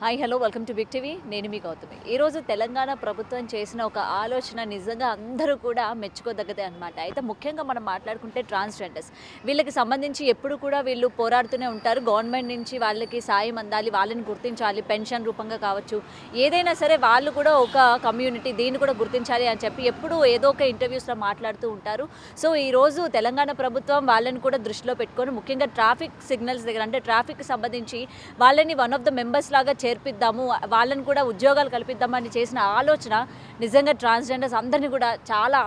Hi hello welcome to big TV. నేను మీ గౌతమి. ఈరోజు తెలంగాణ ప్రభుత్వం చేసిన ఒక ఆలోచన నిజంగా అందరూ కూడా మెచ్చుకోదగ్గదే అనమాట. అయితే ముఖ్యంగా మనం మాట్లాడుకుంటే ట్రాన్స్జెండర్స్ వీళ్ళకి సంబంధించి ఎప్పుడు కూడా వీళ్ళు పోరాడుతూనే ఉంటారు. గవర్నమెంట్ నుంచి వాళ్ళకి సాయం అందాలి, వాళ్ళని గుర్తించాలి, పెన్షన్ రూపంగా కావచ్చు, ఏదైనా సరే వాళ్ళు కూడా ఒక కమ్యూనిటీ, దీన్ని కూడా గుర్తించాలి అని చెప్పి ఎప్పుడూ ఏదో ఒక ఇంటర్వ్యూస్లో మాట్లాడుతూ ఉంటారు. సో ఈరోజు తెలంగాణ ప్రభుత్వం వాళ్ళని కూడా దృష్టిలో పెట్టుకొని ముఖ్యంగా ట్రాఫిక్ సిగ్నల్స్ దగ్గర, అంటే ట్రాఫిక్కి సంబంధించి వాళ్ళని వన్ ఆఫ్ ద మెంబర్స్ లాగా చేర్పిద్దాము, వాళ్ళని కూడా ఉద్యోగాలు కల్పిద్దామని చేసిన ఆలోచన నిజంగా ట్రాన్స్జెండర్స్ అందరినీ కూడా చాలా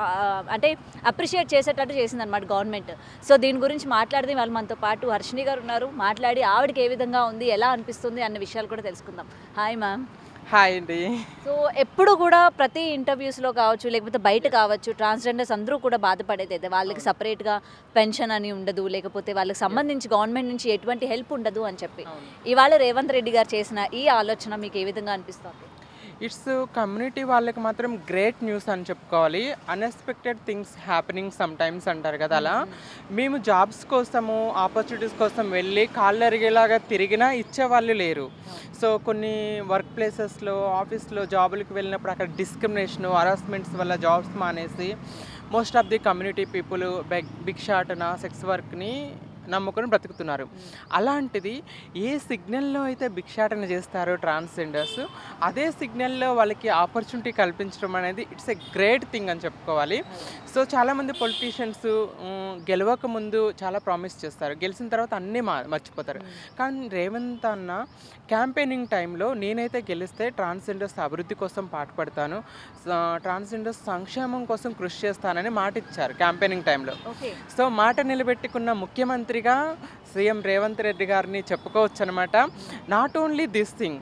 అంటే అప్రిషియేట్ చేసేటట్టు చేసిందనమాట గవర్నమెంట్. సో దీని గురించి మాట్లాడితే వాళ్ళు మనతో పాటు హర్షిని గారు ఉన్నారు. మాట్లాడి ఆవిడకి ఏ విధంగా ఉంది, ఎలా అనిపిస్తుంది అన్న విషయాలు కూడా తెలుసుకుందాం. Hi ma'am. హాయ్ అండి. సో ఎప్పుడు కూడా ప్రతి ఇంటర్వ్యూస్లో కావచ్చు, లేకపోతే బయట కావచ్చు, ట్రాన్స్జెండర్స్ అందరూ కూడా బాధపడేది అయితే వాళ్ళకి సపరేట్గా పెన్షన్ అని ఉండదు, లేకపోతే వాళ్ళకి సంబంధించి గవర్నమెంట్ నుంచి ఎటువంటి హెల్ప్ ఉండదు అని చెప్పి ఇవాళ రేవంత్ రెడ్డి గారు చేసిన ఈ ఆలోచన మీకు ఏ విధంగా అనిపిస్తుంది? ఇట్స్ కమ్యూనిటీ వాళ్ళకి మాత్రం గ్రేట్ న్యూస్ అని చెప్పుకోవాలి. Unexpected things happening some times అంటారు కదా, అలా మేము జాబ్స్ కోసము ఆపర్చునిటీస్ కోసం వెళ్ళి కాళ్ళు అరిగేలాగా తిరిగినా ఇచ్చేవాళ్ళు లేరు. సో కొన్ని వర్క్ ప్లేసెస్లో, ఆఫీస్లో జాబులకు వెళ్ళినప్పుడు అక్కడ డిస్క్రిమినేషను, హరాస్మెంట్స్ వల్ల జాబ్స్ మానేసి most of the community people Bhikshatana, sex వర్క్ని నమ్ముకొని బ్రతుకుతున్నారు. అలాంటిది ఏ సిగ్నల్లో అయితే భిక్షాటన చేస్తారో ట్రాన్స్జెండర్స్, అదే సిగ్నల్లో వాళ్ళకి ఆపర్చునిటీ కల్పించడం అనేది ఇట్స్ ఎ గ్రేట్ థింగ్ అని చెప్పుకోవాలి. సో చాలామంది పొలిటీషియన్స్ గెలవక ముందు చాలా ప్రామిస్ చేస్తారు, గెలిచిన తర్వాత అన్నీ మర్చిపోతారు. కానీ రేవంత్ అన్న క్యాంపెయినింగ్ టైంలో నేనైతే గెలిస్తే ట్రాన్స్జెండర్స్ అభివృద్ధి కోసం పాటుపడతాను, ట్రాన్స్జెండర్స్ సంక్షేమం కోసం కృషి చేస్తానని మాట ఇచ్చారు క్యాంపెయినింగ్ టైంలో. సో మాట నిలబెట్టుకున్న ముఖ్యమంత్రిగా సీఎం రేవంత్ రెడ్డి గారిని చెప్పుకోవచ్చు అనమాట. Not only this thing,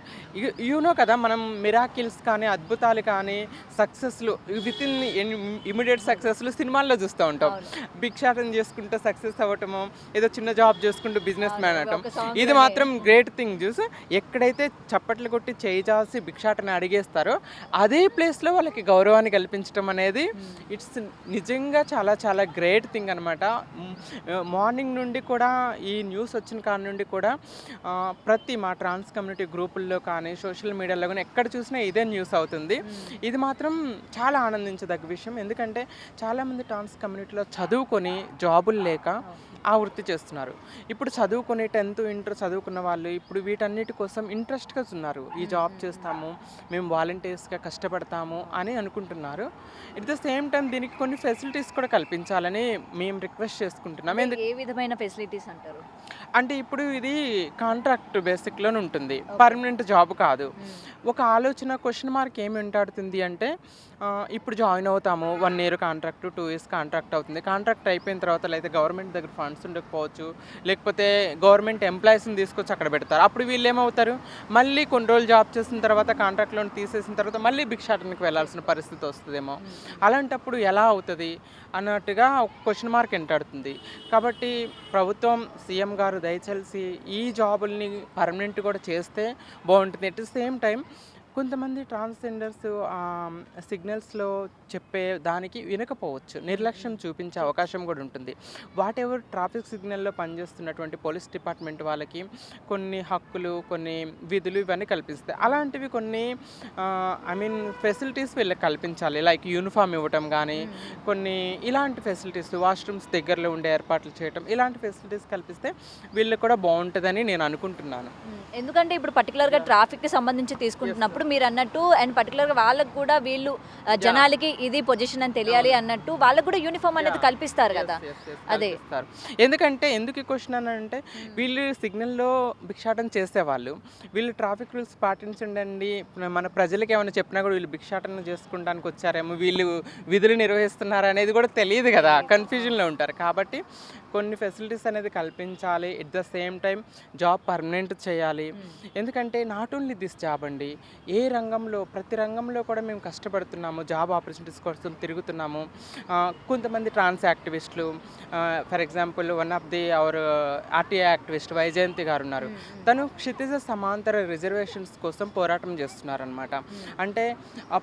you know కదా, మనం మిరాకిల్స్ కానీ, అద్భుతాలు కానీ, సక్సెస్లు విత్ ఇన్ ఇమీడియట్ సక్సెస్లు సినిమాల్లో చూస్తూ ఉంటాం. భిక్షాటన చేసుకుంటూ సక్సెస్ అవ్వటము, ఏదో చిన్న జాబ్ చేసుకుంటూ బిజినెస్ మ్యాన్ అవటం, ఇది మాత్రం గ్రేట్ థింగ్. చూసి ఎక్కడైతే చప్పట్లు కొట్టి చేయి చాసి భిక్షాటన అడిగేస్తారో అదే ప్లేస్లో వాళ్ళకి గౌరవాన్ని కల్పించడం అనేది ఇట్స్ నిజంగా చాలా చాలా గ్రేట్ థింగ్ అనమాట. మార్నింగ్ నుండి కూడా ఈ న్యూస్ వచ్చిన కాడ నుండి కూడా ప్రతి మా ట్రాన్స్ కమ్యూనిటీ గ్రూపుల్లో కానీ, సోషల్ మీడియాలో కానీ ఎక్కడ చూసినా ఇదే న్యూస్ అవుతుంది. ఇది మాత్రం చాలా ఆనందించదగ్గ విషయం. ఎందుకంటే చాలామంది ట్రాన్స్ కమ్యూనిటీలో చదువుకొని జాబులు లేక ఆ వృత్తి చేస్తున్నారు. ఇప్పుడు చదువుకొని 10th ఇంటర్ చదువుకున్న వాళ్ళు ఇప్పుడు వీటన్నిటి కోసం ఇంట్రెస్ట్గా ఉన్నారు. ఈ జాబ్ చేస్తాము, మేము వాలంటీర్స్గా కష్టపడతాము అని అనుకుంటున్నారు. ఎట్ ద సేమ్ టైం దీనికి కొన్ని ఫెసిలిటీస్ కూడా కల్పించాలని మేము రిక్వెస్ట్ చేసుకుంటున్నాం. ఏ విధమైన ఫెసిలిటీస్ అంటారు? అంటే ఇప్పుడు ఇది కాంట్రాక్ట్ బేసిక్లోనే ఉంటుంది, పర్మనెంట్ జాబ్ కాదు. ఒక ఆలోచన క్వశ్చన్ మార్క్ ఏమి వెంటాడుతుంది అంటే, ఇప్పుడు జాయిన్ అవుతాము, 1 year కాంట్రాక్ట్, 2 years కాంట్రాక్ట్ అవుతుంది. కాంట్రాక్ట్ అయిపోయిన తర్వాత లేదా గవర్నమెంట్ దగ్గర ఫండ్స్ ఉండకపోవచ్చు, లేకపోతే గవర్నమెంట్ ఎంప్లాయీస్ని తీసుకొచ్చి అక్కడ పెడతారు. అప్పుడు వీళ్ళు ఏమవుతారు, మళ్ళీ కొన్ని రోజులు జాబ్ చేసిన తర్వాత కాంట్రాక్ట్లో తీసేసిన తర్వాత మళ్ళీ భిక్షాటనకి వెళ్ళాల్సిన పరిస్థితి వస్తుందేమో. అలాంటప్పుడు ఎలా అవుతుంది అన్నట్టుగా ఒక క్వశ్చన్ మార్క్ వెంటాడుతుంది. కాబట్టి ప్రభుత్వం, సీఎం గారు దయచేసి ఈ జాబుల్ని పర్మనెంట్ కూడా చేస్తే బాగుంటుంది. ఎట్ ద సేమ్ టైం కొంతమంది ట్రాన్స్జెండర్స్ సిగ్నల్స్లో చెప్పే దానికి వినకపోవచ్చు, నిర్లక్ష్యం చూపించే అవకాశం కూడా ఉంటుంది. వాట్ ఎవర్ ట్రాఫిక్ సిగ్నల్లో పనిచేస్తున్నటువంటి పోలీస్ డిపార్ట్మెంట్ వాళ్ళకి కొన్ని హక్కులు, కొన్ని విధులు ఇవన్నీ కల్పిస్తాయి. అలాంటివి కొన్ని ఫెసిలిటీస్ వీళ్ళకి కల్పించాలి. లైక్ యూనిఫామ్ ఇవ్వటం కానీ, కొన్ని ఇలాంటి ఫెసిలిటీస్, వాష్రూమ్స్ దగ్గరలో ఉండే ఏర్పాట్లు చేయటం, ఇలాంటి ఫెసిలిటీస్ కల్పిస్తే వీళ్ళకి కూడా బాగుంటుందని నేను అనుకుంటున్నాను. ఎందుకంటే ఇప్పుడు పర్టికులర్గా ట్రాఫిక్కి సంబంధించి తీసుకుంటున్నప్పుడు మీరు అన్నట్టు, అండ్ పర్టికులర్గా వాళ్ళకు కూడా వీళ్ళు జనాలకి ఇది పొజిషన్ అని తెలియాలి అన్నట్టు వాళ్ళకు కూడా యూనిఫామ్ అనేది కల్పిస్తారు కదా. అదే ఎందుకంటే ఎందుకు ఈ క్వశ్చన్ అని అంటే, వీళ్ళు సిగ్నల్లో భిక్షాటన చేసేవాళ్ళు, వీళ్ళు ట్రాఫిక్ రూల్స్ పాటించండి, మన ప్రజలకు ఏమైనా చెప్పినా కూడా వీళ్ళు భిక్షాటన చేసుకుంటానికి వచ్చారేమో, వీళ్ళు విధులు నిర్వహిస్తున్నారు అనేది కూడా తెలియదు కదా, కన్ఫ్యూజన్లో ఉంటారు. కాబట్టి కొన్ని ఫెసిలిటీస్ అనేది కల్పించాలి. At the same time job permanent చేయాలి. ఎందుకంటే నాట్ ఓన్లీ దిస్ జాబ్ అండి, ఏ రంగంలో, ప్రతి రంగంలో కూడా మేము కష్టపడుతున్నాము, జాబ్ ఆపర్చునిటీస్ కోసం తిరుగుతున్నాము. కొంతమంది ట్రాన్స్ యాక్టివిస్టులు, for example one of the our RTI activist Vyjayanthi garu ఉన్నారు. తను క్షితిజ సమాంతర రిజర్వేషన్స్ కోసం పోరాటం చేస్తున్నారనమాట. అంటే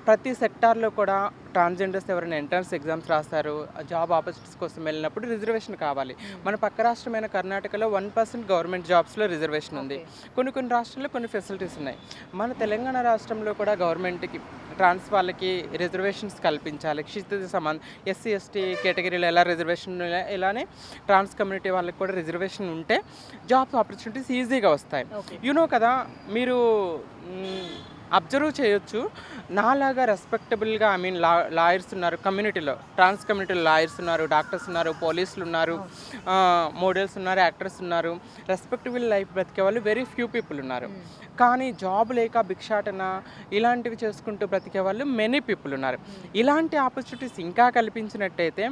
ప్రతి సెక్టార్లో కూడా ట్రాన్స్జెండర్స్ ఎవరైనా ఎంట్రన్స్ ఎగ్జామ్స్ రాస్తారు, జాబ్ ఆపర్చునిటీస్ కోసం వెళ్ళినప్పుడు రిజర్వేషన్ కావాలి. మన పక్క రాష్ట్రమైన కర్ణాటకలో 1% గవర్నమెంట్ జాబ్స్లో రిజర్వేషన్ ఉంది. కొన్ని రాష్ట్రాల్లో కొన్ని ఫెసిలిటీస్ ఉన్నాయి. మన తెలంగాణ రాష్ట్రంలో కూడా గవర్నమెంట్కి ట్రాన్స్ వాళ్ళకి రిజర్వేషన్స్ కల్పించాలి. క్షితిజ సమాన్ ఎస్సీ ఎస్టీ కేటగిరీలో ఎలా రిజర్వేషన్ ఇలానే ట్రాన్స్ కమ్యూనిటీ వాళ్ళకి కూడా రిజర్వేషన్ ఉంటే జాబ్ ఆపర్చునిటీస్ ఈజీగా వస్తాయి. కదా మీరు అబ్జర్వ్ చేయొచ్చు, నాలాగా రెస్పెక్టబుల్గా లాయర్స్ ఉన్నారు కమ్యూనిటీలో, ట్రాన్స్ కమ్యూనిటీలో లాయర్స్ ఉన్నారు, డాక్టర్స్ ఉన్నారు, పోలీసులు ఉన్నారు, మోడల్స్ ఉన్నారు, యాక్టర్స్ ఉన్నారు. రెస్పెక్టబుల్ లైఫ్ బ్రతికే వాళ్ళు వెరీ ఫ్యూ పీపుల్ ఉన్నారు. కానీ జాబ్ లేక భిక్షాటన ఇలాంటివి చేసుకుంటూ బ్రతికే వాళ్ళు మెనీ పీపుల్ ఉన్నారు. ఇలాంటి ఆపర్చునిటీస్ ఇంకా కల్పించినట్టయితే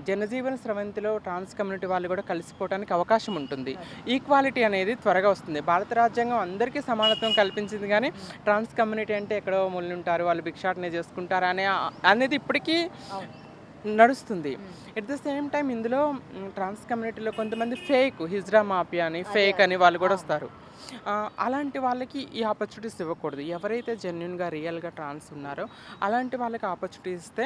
జనజీవన స్రవంతిలో ట్రాన్స్ కమ్యూనిటీ వాళ్ళు కూడా కలిసిపోవడానికి అవకాశం ఉంటుంది. ఈక్వాలిటీ అనేది త్వరగా వస్తుంది. భారత రాజ్యాంగం అందరికీ సమానత్వం కల్పించింది, కానీ ట్రాన్స్ కమ్యూనిటీ అంటే ఎక్కడో ఉంటారు, వాళ్ళు భిక్షాటనే చేసుకుంటారు అనేది ఇప్పటికీ నడుస్తుంది. ఎట్ ద సేమ్ టైం ఇందులో ట్రాన్స్ కమ్యూనిటీలో కొంతమంది ఫేక్ హిజ్రా మాఫియా అని ఫేక్ అని వాళ్ళు కూడా వస్తారు. అలాంటి వాళ్ళకి ఈ ఆపర్చునిటీస్ ఇవ్వకూడదు. ఎవరైతే జెన్యున్గా రియల్గా ట్రాన్స్ ఉన్నారో అలాంటి వాళ్ళకి ఆపర్చునిటీస్ ఇస్తే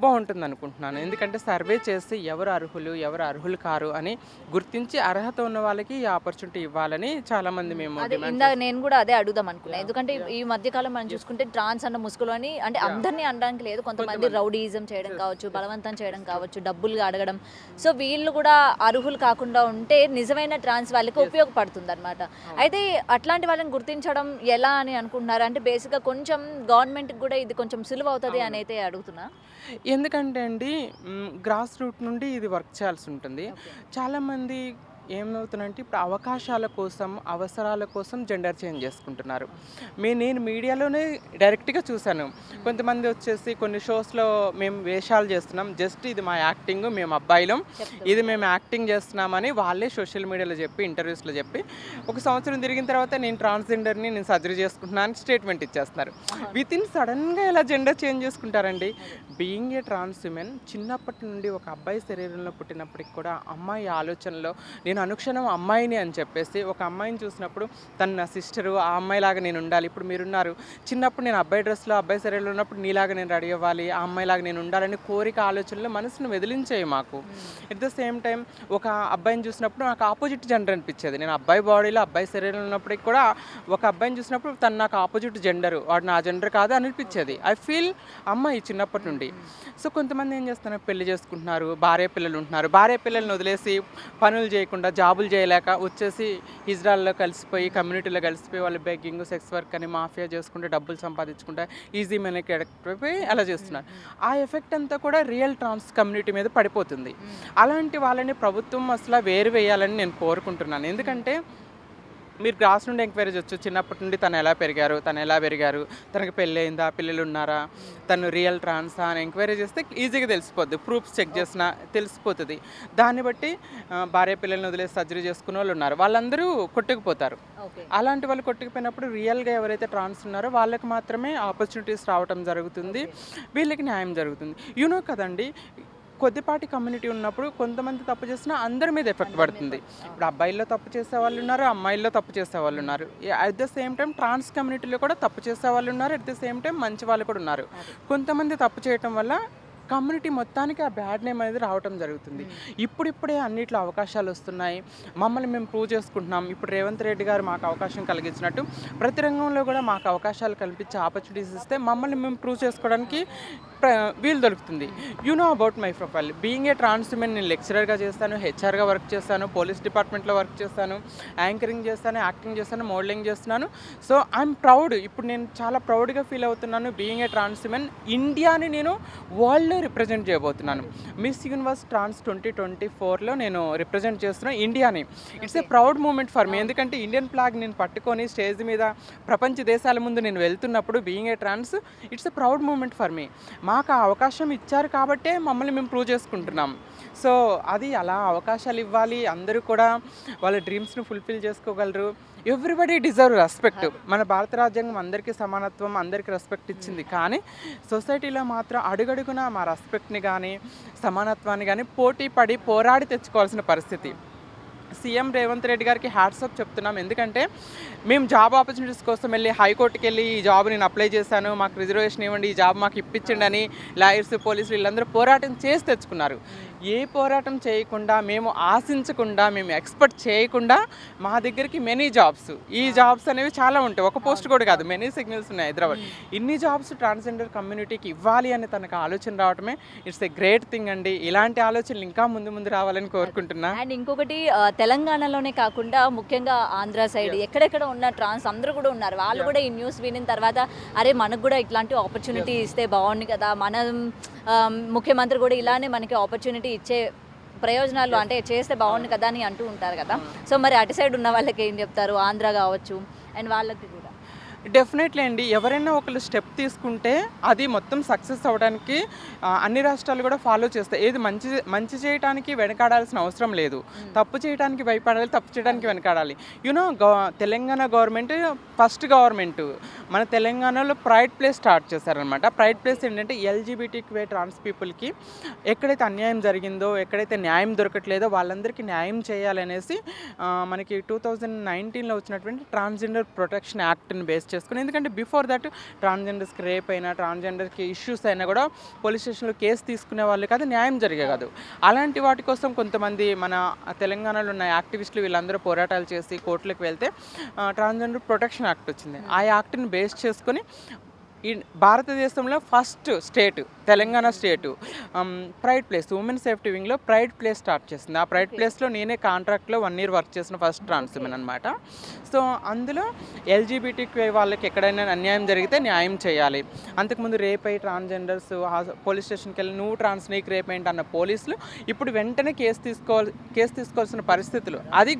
బాగుంటుంది అనుకుంటున్నాను. ఎందుకంటే సర్వే చేసి ఎవరు అర్హులు కారు అని గుర్తించి అర్హత ఉన్న వాళ్ళకి ఈ ఆపర్చునిటీ ఇవ్వాలని చాలామంది మేము ఇందాక నేను కూడా అదే అడుగుదాం అనుకున్నాను. ఎందుకంటే ఈ మధ్యకాలం మనం చూసుకుంటే ట్రాన్స్ అన్న ముసుగులు అని అంటే అందరినీ అనడానికి లేదు, కొంతమంది రౌడీజం చేయడం కావచ్చు, బలవంతం చేయడం కావచ్చు, డబ్బులుగా అడగడం. సో వీళ్ళు కూడా అర్హులు కాకుండా ఉంటే నిజమైన ట్రాన్స్ వాళ్ళకి ఉపయోగపడుతుంది అనమాట. అయితే అట్లాంటి వాళ్ళని గుర్తించడం ఎలా అని అనుకుంటున్నారు? అంటే బేసిక్గా కొంచెం గవర్నమెంట్కి కూడా ఇది కొంచెం సులువు అవుతుంది అని అయితే అడుగుతున్నా. ఎందుకంటే అండి గ్రాస్ రూట్ నుండి ఇది వర్క్ చేయాల్సి ఉంటుంది. చాలామంది ఏమవుతుందంటే ఇప్పుడు అవకాశాల కోసం అవసరాల కోసం జెండర్ చేంజ్ చేసుకుంటున్నారు. నేను మీడియాలోనే డైరెక్ట్గా చూశాను. కొంతమంది వచ్చేసి కొన్ని షోస్లో మేము వేషాలు చేస్తున్నాం, జస్ట్ ఇది మా యాక్టింగ్, మేము అబ్బాయిలం, ఇది మేము యాక్టింగ్ చేస్తున్నామని వాళ్ళే సోషల్ మీడియాలో చెప్పి ఇంటర్వ్యూస్లో చెప్పి 1 సంవత్సరం తిరిగిన తర్వాత నేను ట్రాన్స్జెండర్ని నేను సర్జరీ చేసుకుంటున్నాను స్టేట్మెంట్ ఇచ్చేస్తున్నారు. వితిన్ సడన్గా ఎలా జెండర్ చేంజ్ చేసుకుంటారండి? బీయింగ్ ఏ ట్రాన్స్ ఉమెన్ చిన్నప్పటి నుండి ఒక అబ్బాయి శరీరంలో పుట్టినప్పటికి కూడా అమ్మాయి ఆలోచనలో నేను అనుక్షణం అమ్మాయిని అని చెప్పేసి ఒక అమ్మాయిని చూసినప్పుడు తను నా సిస్టరు, ఆ అమ్మాయిలాగా నేను ఉండాలి. ఇప్పుడు మీరున్నారు, చిన్నప్పుడు నేను అబ్బాయి డ్రెస్లో అబ్బాయి శరీరంలో ఉన్నప్పుడు నీలాగా నేను రెడీ అవ్వాలి, ఆ అమ్మాయిలాగా నేను ఉండాలని కోరిక ఆలోచనలు మనసును వెదిలించేవి మాకు. ఎట్ ద సేమ్ టైం ఒక అబ్బాయిని చూసినప్పుడు నాకు ఆపోజిట్ జెండర్ అనిపించేది. నేను అబ్బాయి బాడీలో అబ్బాయి శరీరంలో ఉన్నప్పటికి కూడా ఒక అబ్బాయిని చూసినప్పుడు తను నాకు ఆపోజిట్ జెండరు, వాడు నా జెండర్ కాదు అనిపించేది. ఐ ఫీల్ అమ్మాయి చిన్నప్పటి నుండి. సో కొంతమంది ఏం చేస్తున్నారు, పెళ్లి చేసుకుంటున్నారు, భార్య పిల్లలు ఉంటున్నారు, భార్య పిల్లల్ని వదిలేసి పనులు చేయకుండా జాబులు చేయలేక వచ్చేసి హిజ్రాల్లో కలిసిపోయి కమ్యూనిటీలో కలిసిపోయి వాళ్ళు బెగ్గింగ్, సెక్స్ వర్క్ అని మాఫియా చేసుకుంటే డబ్బులు సంపాదించుకుంటే ఈజీ మనీకి ఎడకపోయి అలా చేస్తున్నారు. ఆ ఎఫెక్ట్ అంతా కూడా రియల్ ట్రాన్స్ కమ్యూనిటీ మీద పడిపోతుంది. అలాంటి వాళ్ళని ప్రభుత్వం అసలు వేరు వేయాలని నేను కోరుకుంటున్నాను. ఎందుకంటే మీరు గ్రాస్ నుండి ఎంక్వైరీ చేయొచ్చు, చిన్నప్పటి నుండి తను ఎలా పెరిగారు, తనకి పెళ్ళి అయిందా, పిల్లలు ఉన్నారా, తను రియల్ ట్రాన్సా అని ఎంక్వైరీ చేస్తే ఈజీగా తెలిసిపోద్ది. ప్రూఫ్స్ చెక్ చేసినా తెలిసిపోతుంది. దాన్ని బట్టి భార్య పిల్లల్ని వదిలేసి సర్జరీ చేసుకున్న వాళ్ళు ఉన్నారు, వాళ్ళందరూ కొట్టుకుపోతారు. అలాంటి వాళ్ళు కొట్టుకుపోయినప్పుడు రియల్గా ఎవరైతే ట్రాన్స్ ఉన్నారో వాళ్ళకి మాత్రమే ఆపర్చునిటీస్ రావటం జరుగుతుంది, వీళ్ళకి న్యాయం జరుగుతుంది. కదండి, కొద్దిపాటి కమ్యూనిటీ ఉన్నప్పుడు కొంతమంది తప్పు చేసినా అందరి మీద ఎఫెక్ట్ పడుతుంది. ఇప్పుడు అబ్బాయిల్లో తప్పు చేసే వాళ్ళు ఉన్నారు, అమ్మాయిల్లో తప్పు చేసే వాళ్ళు ఉన్నారు. అట్ ద సేమ్ టైం ట్రాన్స్ కమ్యూనిటీలో కూడా తప్పు చేసే వాళ్ళు ఉన్నారు, అట్ ద సేమ్ టైం మంచి వాళ్ళు కూడా ఉన్నారు. కొంతమంది తప్పు చేయటం వల్ల కమ్యూనిటీ మొత్తానికి ఆ బ్యాడ్ నేమ్ అనేది రావటం జరుగుతుంది. ఇప్పుడిప్పుడే అన్నిట్లో అవకాశాలు వస్తున్నాయి, మమ్మల్ని మేము ప్రూవ్ చేసుకుంటున్నాం. ఇప్పుడు రేవంత్ రెడ్డి గారు మాకు అవకాశం కలిగించినట్టు ప్రతి రంగంలో కూడా మాకు అవకాశాలు కల్పించే ఆపర్చునిటీస్ ఇస్తే మమ్మల్ని మేము ప్రూవ్ చేసుకోవడానికి వీలు దొరుకుతుంది. About my profile, being a trans women, నేను లెక్చరర్గా చేస్తాను, హెచ్ఆర్గా వర్క్ చేస్తాను, పోలీస్ డిపార్ట్మెంట్లో వర్క్ చేస్తాను, యాంకరింగ్ చేస్తాను, యాక్టింగ్ చేస్తాను, మోడలింగ్ చేస్తున్నాను. So I'm proud. ఇప్పుడు నేను చాలా ప్రౌడ్గా ఫీల్ అవుతున్నాను. బీయింగ్ ఏ ట్రాన్స్ ఉమెన్, ఇండియాని నేను వరల్డ్లో రిప్రజెంట్ చేయబోతున్నాను. మిస్ యూనివర్స్ ట్రాన్స్ 2024లో నేను రిప్రజెంట్ చేస్తున్నాను ఇండియాని. It's a proud moment for me. ఎందుకంటే ఇండియన్ ఫ్లాగ్ నేను పట్టుకొని స్టేజ్ మీద ప్రపంచ దేశాల ముందు నేను వెళ్తున్నప్పుడు being a trans, it's a proud moment for me. మాకు ఆ అవకాశం ఇచ్చారు కాబట్టే మమ్మల్ని మేము ప్రూవ్ చేసుకుంటున్నాం. సో అది అలా అవకాశాలు ఇవ్వాలి, అందరూ కూడా వాళ్ళ డ్రీమ్స్ని ఫుల్ఫిల్ చేసుకోగలరు. Everybody deserve respect. మన భారత రాజ్యాంగం అందరికీ సమానత్వం, అందరికీ రెస్పెక్ట్ ఇచ్చింది. కానీ సొసైటీలో మాత్రం అడుగడుగున మా రెస్పెక్ట్ని కానీ సమానత్వాన్ని కానీ పోటీ పడి పోరాడి తెచ్చుకోవాల్సిన పరిస్థితి. సీఎం రేవంత్ రెడ్డి గారికి హ్యాట్సప్ చెప్తున్నాం. ఎందుకంటే మేము జాబ్ ఆపర్చునిటీస్ కోసం వెళ్ళి హైకోర్టుకి వెళ్ళి ఈ జాబ్ నేను అప్లై చేశాను, మాకు రిజర్వేషన్ ఇవ్వండి, ఈ జాబ్ మాకు ఇప్పించండి అని లాయర్స్, పోలీసులు వీళ్ళందరూ పోరాటం చేసి తెచ్చుకున్నారు. ఏ పోరాటం చేయకుండా, మేము ఆశించకుండా, మేము ఎక్స్పెక్ట్ చేయకుండా మా దగ్గరికి మెనీ జాబ్స్, ఈ జాబ్స్ అనేవి చాలా ఉంటాయి. ఒక పోస్ట్ కూడా కాదు, మెనీ సిగ్నల్స్ ఉన్నాయి హైదరాబాద్. ఇన్ని జాబ్స్ ట్రాన్స్జెండర్ కమ్యూనిటీకి ఇవ్వాలి అని తనకు ఆలోచన రావడమే ఇట్స్ ఎ గ్రేట్ థింగ్ అండి. ఇలాంటి ఆలోచనలు ఇంకా ముందు ముందు రావాలని కోరుకుంటున్నా. అండ్ ఇంకొకటి తెలంగాణలోనే కాకుండా ముఖ్యంగా ఆంధ్ర సైడ్ ఎక్కడెక్కడ ఉన్న ట్రాన్స్ అందరూ కూడా ఉన్నారు. వాళ్ళు కూడా ఈ న్యూస్ వినిన తర్వాత అరే మనకు కూడా ఇట్లాంటి ఆపర్చునిటీ ఇస్తే బాగుంది కదా, మనం ముఖ్యమంత్రి కూడా ఇలానే మనకి ఆపర్చునిటీ ఇచ్చే ప్రయోజనాలు అంటే చేస్తే బాగుంది కదా అని అంటూ ఉంటారు కదా. సో మరి అటు సైడ్ ఉన్న వాళ్ళకి ఏం చెప్తారు, ఆంధ్ర కావచ్చు అండ్ వాళ్ళకి కూడా? డెఫినెట్లీ అండి, ఎవరైనా ఒకళ్ళు స్టెప్ తీసుకుంటే అది మొత్తం సక్సెస్ అవ్వడానికి అన్ని రాష్ట్రాలు కూడా ఫాలో చేస్తాయి. ఏది మంచి చేయడానికి వెనకాడాల్సిన అవసరం లేదు, తప్పు చేయడానికి భయపడాలి, తప్పు చేయడానికి వెనకాడాలి. You know Telangana government first government మన తెలంగాణలో ప్రైడ్ ప్లేస్ స్టార్ట్ చేశారనమాట. ప్రైడ్ ప్లేస్ ఏంటంటే ఎల్జీబీటీక్యూ ట్రాన్స్ పీపుల్కి ఎక్కడైతే అన్యాయం జరిగిందో, ఎక్కడైతే న్యాయం దొరకట్లేదో వాళ్ళందరికీ న్యాయం చేయాలనేసి మనకి 2019లో వచ్చినటువంటి ట్రాన్స్జెండర్ ప్రొటెక్షన్ యాక్ట్ని బేస్ చేసుకుని. ఎందుకంటే బిఫోర్ దట్ ట్రాన్స్జెండర్స్కి రేప్ అయినా, ట్రాన్స్జెండర్కి ఇష్యూస్ అయినా కూడా పోలీస్ స్టేషన్లో కేసు తీసుకునే వాళ్ళు కాదు, న్యాయం జరిగే కాదు. అలాంటి వాటి కోసం కొంతమంది మన తెలంగాణలో ఉన్న యాక్టివిస్టులు వీళ్ళందరూ పోరాటాలు చేసి కోర్టులకు వెళ్తే ట్రాన్స్జెండర్ ప్రొటెక్షన్ యాక్ట్ వచ్చింది. ఆ యాక్ట్ని బేస్ చేసుకొని ఈ భారతదేశంలో first state Telangana state pride place women safety వింగ్లో ప్రైడ్ ప్లేస్ స్టార్ట్ చేసింది. ఆ ప్రైడ్ ప్లేస్లో నేనే కాంట్రాక్ట్లో 1 year వర్క్ చేసిన ఫస్ట్ ట్రాన్స్ ఉమెన్ అనమాట. సో అందులో ఎల్జీబీటీక్యూ వాళ్ళకి ఎక్కడైనా అన్యాయం జరిగితే న్యాయం చేయాలి. అంతకుముందు రేప్ అయ్యి ట్రాన్స్జెండర్స్ పోలీస్ స్టేషన్కి వెళ్ళి నువ్వు ట్రాన్స్ నీకు రేప్ ఏంటి అన్న పోలీసులు ఇప్పుడు వెంటనే కేసు తీసుకోవాల్సిన పరిస్థితులు. అది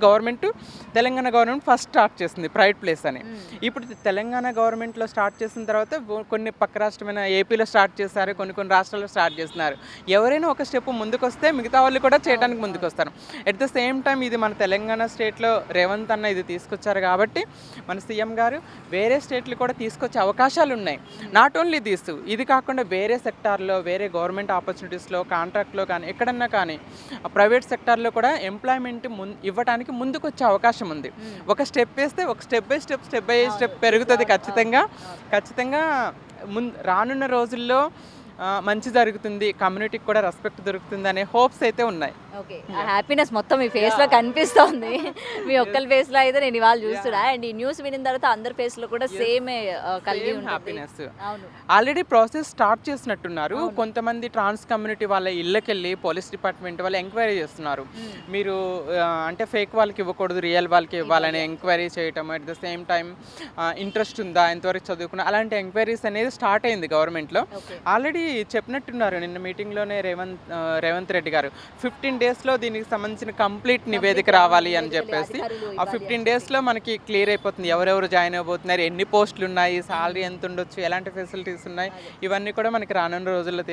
తెలంగాణ గవర్నమెంట్ ఫస్ట్ స్టార్ట్ చేసింది ప్రైడ్ ప్లేస్ అని. ఇప్పుడు తెలంగాణ గవర్నమెంట్లో స్టార్ట్ చేసిన తర్వాత కొన్ని పక్క రాష్ట్రమైన ఏపీలో స్టార్ట్ చేశారు, కొన్ని రాష్ట్రాల్లో స్టార్ట్ చేస్తున్నారు. ఎవరైనా ఒక స్టెప్ ముందుకు వస్తే మిగతా వాళ్ళు కూడా చేయడానికి ముందుకు వస్తారు. ఎట్ ద సేమ్ టైం ఇది మన తెలంగాణ స్టేట్లో రేవంత్ అన్న ఇది తీసుకొచ్చారు కాబట్టి మన సీఎం గారు వేరే స్టేట్లు కూడా తీసుకొచ్చే అవకాశాలు ఉన్నాయి. నాట్ ఓన్లీ ఇది కాకుండా వేరే సెక్టార్లో, వేరే గవర్నమెంట్ ఆపర్చునిటీస్లో, కాంట్రాక్ట్లో కానీ ఎక్కడన్నా కానీ ప్రైవేట్ సెక్టార్లో కూడా ఎంప్లాయ్మెంట్ ఇవ్వడానికి ముందుకు వచ్చే అవకాశం ఉంది. ఒక స్టెప్ వేస్తే ఒక స్టెప్ బై స్టెప్ పెరుగుతుంది. ఖచ్చితంగా రానున్న రోజుల్లో మంచి జరుగుతుంది, కమ్యూనిటీకి కూడా రెస్పెక్ట్ దొరుకుతుంది అనే హోప్స్ అయితే ఉన్నాయి. ఓకే, హ్యాపీనెస్ మొత్తం మీ ఫేస్లో కనిపిస్తోంది. మీ ఒక్కరి ఫేస్లో అయితే నేను ఇవాళ చూస్తున్నా. అండ్ ఈ న్యూస్ వినిన తర్వాత అందరి ఫేస్లో కూడా సేమే కలిగి హ్యాపీనెస్. ఆల్రెడీ ప్రాసెస్ స్టార్ట్ చేసినట్టున్నారు. కొంతమంది ట్రాన్స్ కమ్యూనిటీ వాళ్ళ ఇళ్ళకెళ్ళి పోలీస్ డిపార్ట్మెంట్ వాళ్ళు ఎంక్వైరీ చేస్తున్నారు. మీరు అంటే ఫేక్ వాళ్ళకి ఇవ్వకూడదు, రియల్ వాళ్ళకి ఇవ్వాలని ఎంక్వైరీ చేయటం. At the same time interest ఉందా, ఎంతవరకు చదువుకున్నా, అలాంటి ఎంక్వైరీస్ అనేది స్టార్ట్ అయింది గవర్నమెంట్లో. ఆల్రెడీ చెప్పినట్టున్నారు నిన్న మీటింగ్లోనే రేవంత్ రెడ్డి గారు 15 daysలో దీనికి సంబంధించిన కంప్లీట్ నివేదిక రావాలి అని చెప్పేసి. ఆ 15 daysలో మనకి క్లియర్ అయిపోతుంది ఎవరెవరు జాయిన్ అయిపోతున్నారు, ఎన్ని పోస్టులు ఉన్నాయి, సాలరీ ఎంత ఉండొచ్చు, ఎలాంటి ఫెసిలిటీస్ ఉన్నాయి, ఇవన్నీ కూడా మనకి రానున్న రోజుల్లో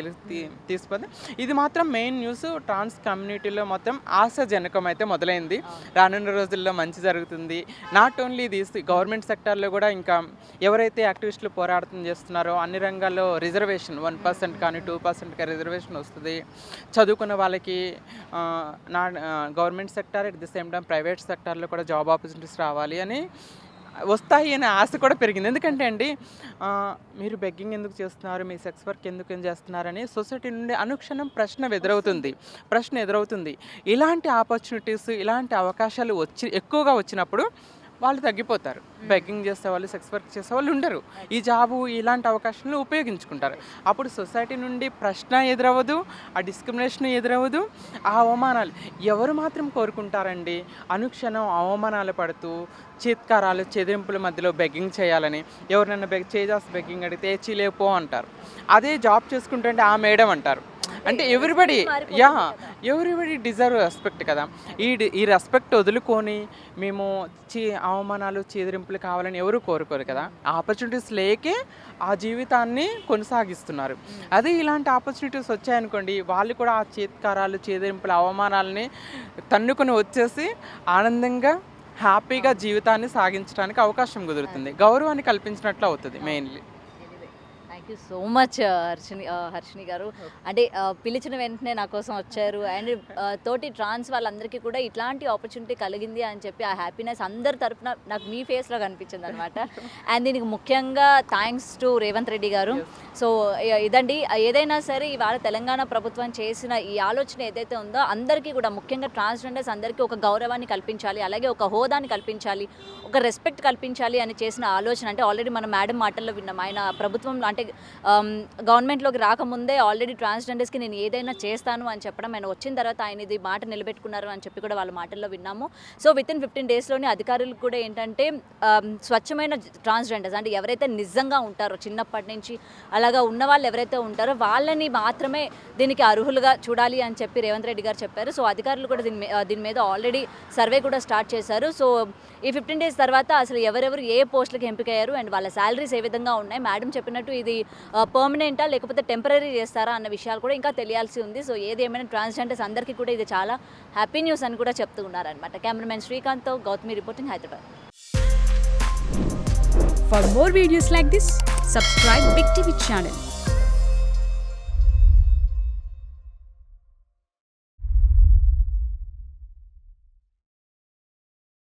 తీసుకుపోతుంది. ఇది మాత్రం మెయిన్ న్యూస్. ట్రాన్స్ కమ్యూనిటీలో మొత్తం ఆశాజనకం అయితే మొదలైంది. రానున్న రోజుల్లో మంచి జరుగుతుంది. నాట్ ఓన్లీ గవర్నమెంట్ సెక్టార్లో కూడా ఇంకా ఎవరైతే యాక్టివిస్టులు పోరాటం చేస్తున్నారో అన్ని రంగాల్లో రిజర్వేషన్ 1% కానీ 2% కానీ రిజర్వేషన్ వస్తుంది. చదువుకున్న వాళ్ళకి government sector at the same time private సెక్టార్లో కూడా జాబ్ ఆపర్చునిటీస్ రావాలి అని వస్తాయి అనే ఆశ కూడా పెరిగింది. ఎందుకంటే అండి మీరు బెగ్గింగ్ ఎందుకు చేస్తున్నారు, మీ సెక్స్ వర్క్ ఎందుకు చేస్తున్నారని సొసైటీ నుండి అనుక్షణం ప్రశ్న ఎదురవుతుంది. ఇలాంటి ఆపర్చునిటీస్, ఇలాంటి అవకాశాలు ఎక్కువగా వచ్చినప్పుడు వాళ్ళు తగ్గిపోతారు. బెగ్గింగ్ చేసేవాళ్ళు, సెక్స్ వర్క్ చేసేవాళ్ళు ఉండరు. ఈ జాబు ఇలాంటి అవకాశాలను ఉపయోగించుకుంటారు. అప్పుడు సొసైటీ నుండి ప్రశ్న ఎదురవ్వదు, ఆ డిస్క్రిమినేషన్ ఎదురవ్వదు, ఆ అవమానాలు ఎవరు మాత్రం కోరుకుంటారండి? అనుక్షణం అవమానాలు పడుతూ చీత్కారాలు, చెదిరింపుల మధ్యలో బెగ్గింగ్ చేయాలని. ఎవరినైనా చేసి బెగ్గింగ్ అడిగితే చీలేపో అంటారు. అదే జాబ్ చేసుకుంటుంటే ఆ మేడం అంటారు. అంటే ఎవ్రీబడి డిజర్వ్ రెస్పెక్ట్ కదా. ఈ రెస్పెక్ట్ వదులుకొని మేము అవమానాలు, చీదరింపులు కావాలని ఎవరు కోరుకోరు కదా. ఆపర్చునిటీస్ లేకే ఆ జీవితాన్ని కొనసాగిస్తున్నారు. అదే ఇలాంటి ఆపర్చునిటీస్ వచ్చాయనుకోండి, వాళ్ళు కూడా ఆ చీత్కారాలు, చీదరింపులు, అవమానాలని తన్నుకొని వచ్చేసి ఆనందంగా హ్యాపీగా జీవితాన్ని సాగించడానికి అవకాశం కుదురుతుంది. గౌరవాన్ని కల్పించినట్లు అవుతుంది mainly. Thank you so much Harshini గారు. అంటే పిలిచిన వెంటనే నా కోసం వచ్చారు అండ్ తోటి ట్రాన్స్ వాళ్ళందరికీ కూడా ఇట్లాంటి ఆపర్చునిటీ కలిగింది అని చెప్పి ఆ హ్యాపీనెస్ అందరి తరపున నాకు మీ ఫేస్లో కనిపించింది అనమాట. అండ్ దీనికి ముఖ్యంగా థ్యాంక్స్ టు రేవంత్ రెడ్డి గారు. సో ఇదండి, ఏదైనా సరే ఇవాళ తెలంగాణ ప్రభుత్వం చేసిన ఈ ఆలోచన ఏదైతే ఉందో అందరికీ కూడా, ముఖ్యంగా ట్రాన్స్జెండర్స్ అందరికీ ఒక గౌరవాన్ని కల్పించాలి, అలాగే ఒక హోదాని కల్పించాలి, ఒక రెస్పెక్ట్ కల్పించాలి అని చేసిన ఆలోచన. అంటే ఆల్రెడీ మన మేడం మాటల్లో విన్నాం, ఆయన ప్రభుత్వంలో అంటే గవర్నమెంట్లోకి రాకముందే ఆల్రెడీ ట్రాన్స్జెండర్స్కి నేను ఏదైనా చేస్తాను అని చెప్పడం, ఆయన వచ్చిన తర్వాత ఆయన ఇది మాట నిలబెట్టుకున్నారు అని చెప్పి కూడా వాళ్ళ మాటల్లో విన్నాము. సో వితిన్ 15 డేస్లోనే అధికారులకు కూడా ఏంటంటే స్వచ్ఛమైన ట్రాన్స్జెండర్స్ అంటే ఎవరైతే నిజంగా ఉంటారో చిన్నప్పటి నుంచి అలాగా ఉన్న వాళ్ళు ఎవరైతే ఉంటారో వాళ్ళని మాత్రమే దీనికి అర్హులుగా చూడాలి అని చెప్పి రేవంత్ రెడ్డి గారు చెప్పారు. సో అధికారులు కూడా దీని మీద ఆల్రెడీ సర్వే కూడా స్టార్ట్ చేశారు. సో ఈ 15 డేస్ తర్వాత అసలు ఎవరెవరు ఏ పోస్టులకు ఎంపికయ్యారు అండ్ వాళ్ళ శాలరీస్ ఏ విధంగా ఉన్నాయి, మేడం చెప్పినట్టు ఇది పర్మనెంటా లేకపోతే టెంపరీ చేస్తారా అన్న విషయాలు కూడా ఇంకా తెలియాల్సి ఉంది. సో ఏది ఏమైనా ట్రాన్స్జెండర్స్ అందరికీ కూడా ఇది చాలా హ్యాపీ న్యూస్ అని కూడా చెప్తూ ఉన్నారనమాట. కెమెరామెన్ శ్రీకాంత్తో Gautami reporting, Hyderabad. For more videos like this, subscribe Big TV channel.